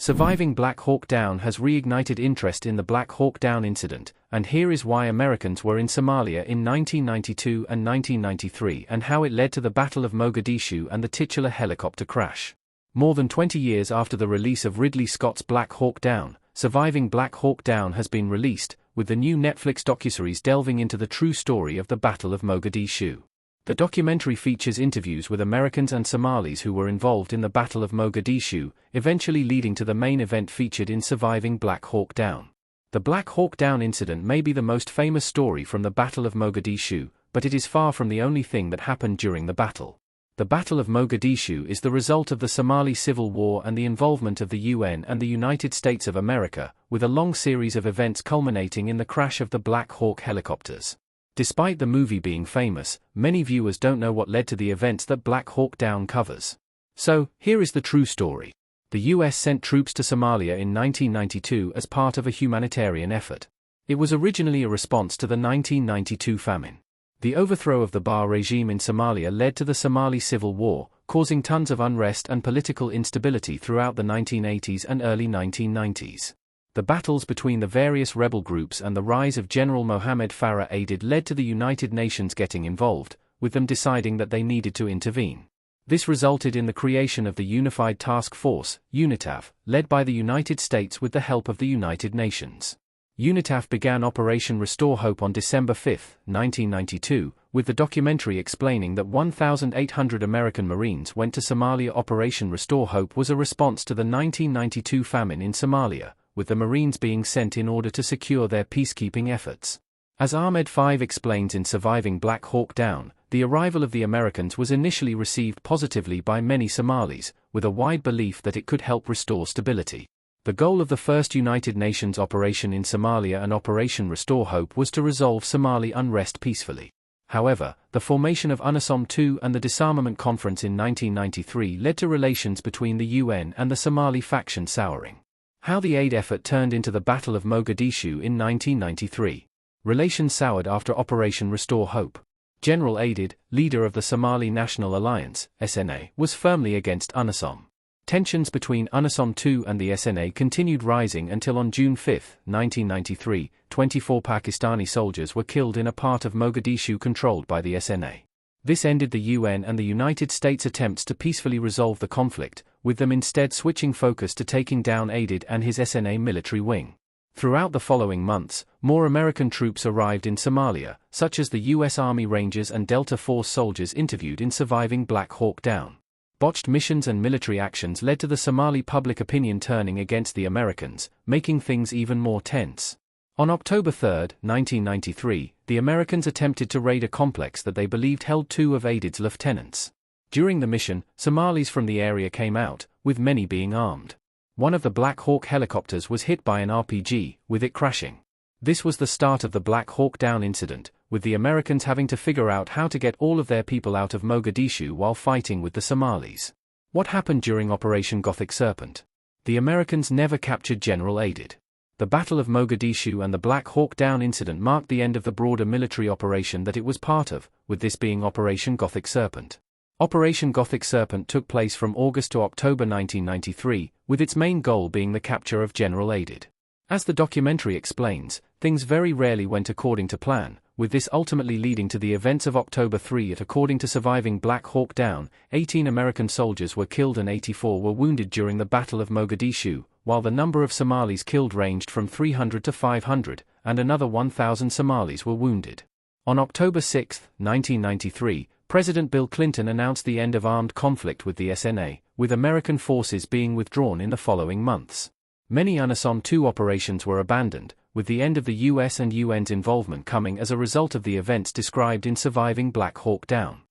Surviving Black Hawk Down has reignited interest in the Black Hawk Down incident, and here is why Americans were in Somalia in 1992 and 1993 and how it led to the Battle of Mogadishu and the titular helicopter crash. More than 20 years after the release of Ridley Scott's Black Hawk Down, Surviving Black Hawk Down has been released, with the new Netflix docuseries delving into the true story of the Battle of Mogadishu. The documentary features interviews with Americans and Somalis who were involved in the Battle of Mogadishu, eventually leading to the main event featured in Surviving Black Hawk Down. The Black Hawk Down incident may be the most famous story from the Battle of Mogadishu, but it is far from the only thing that happened during the battle. The Battle of Mogadishu is the result of the Somali Civil War and the involvement of the UN and the United States of America, with a long series of events culminating in the crash of the Black Hawk helicopters. Despite the movie being famous, many viewers don't know what led to the events that Black Hawk Down covers. So, here is the true story. The US sent troops to Somalia in 1992 as part of a humanitarian effort. It was originally a response to the 1992 famine. The overthrow of the Barre regime in Somalia led to the Somali Civil War, causing tons of unrest and political instability throughout the 1980s and early 1990s. The battles between the various rebel groups and the rise of General Mohammed Farah Aidid led to the United Nations getting involved, with them deciding that they needed to intervene. This resulted in the creation of the Unified Task Force, UNITAF, led by the United States with the help of the United Nations. UNITAF began Operation Restore Hope on December 5, 1992, with the documentary explaining that 1,800 American Marines went to Somalia. Operation Restore Hope was a response to the 1992 famine in Somalia, with the Marines being sent in order to secure their peacekeeping efforts. As Ahmed 5 explains in Surviving Black Hawk Down, the arrival of the Americans was initially received positively by many Somalis, with a wide belief that it could help restore stability. The goal of the first United Nations operation in Somalia and Operation Restore Hope was to resolve Somali unrest peacefully. However, the formation of UNISOM II and the disarmament conference in 1993 led to relations between the UN and the Somali faction souring. How the aid effort turned into the Battle of Mogadishu in 1993. Relations soured after Operation Restore Hope. General Aidid, leader of the Somali National Alliance, SNA, was firmly against UNISOM. Tensions between UNISOM II and the SNA continued rising until on June 5, 1993, 24 Pakistani soldiers were killed in a part of Mogadishu controlled by the SNA. This ended the UN and the United States' attempts to peacefully resolve the conflict, with them instead switching focus to taking down Aidid and his SNA military wing. Throughout the following months, more American troops arrived in Somalia, such as the U.S. Army Rangers and Delta Force soldiers interviewed in Surviving Black Hawk Down. Botched missions and military actions led to the Somali public opinion turning against the Americans, making things even more tense. On October 3, 1993, the Americans attempted to raid a complex that they believed held two of Aidid's lieutenants. During the mission, Somalis from the area came out, with many being armed. One of the Black Hawk helicopters was hit by an RPG, with it crashing. This was the start of the Black Hawk Down incident, with the Americans having to figure out how to get all of their people out of Mogadishu while fighting with the Somalis. What happened during Operation Gothic Serpent? The Americans never captured General Aidid. The Battle of Mogadishu and the Black Hawk Down incident marked the end of the broader military operation that it was part of, with this being Operation Gothic Serpent. Operation Gothic Serpent took place from August to October 1993, with its main goal being the capture of General Aidid. As the documentary explains, things very rarely went according to plan, with this ultimately leading to the events of October 3. According to Surviving Black Hawk Down, 18 American soldiers were killed and 84 were wounded during the Battle of Mogadishu, while the number of Somalis killed ranged from 300 to 500, and another 1,000 Somalis were wounded. On October 6, 1993, President Bill Clinton announced the end of armed conflict with the SNA, with American forces being withdrawn in the following months. Many UNISOM II operations were abandoned, with the end of the US and UN's involvement coming as a result of the events described in Surviving Black Hawk Down.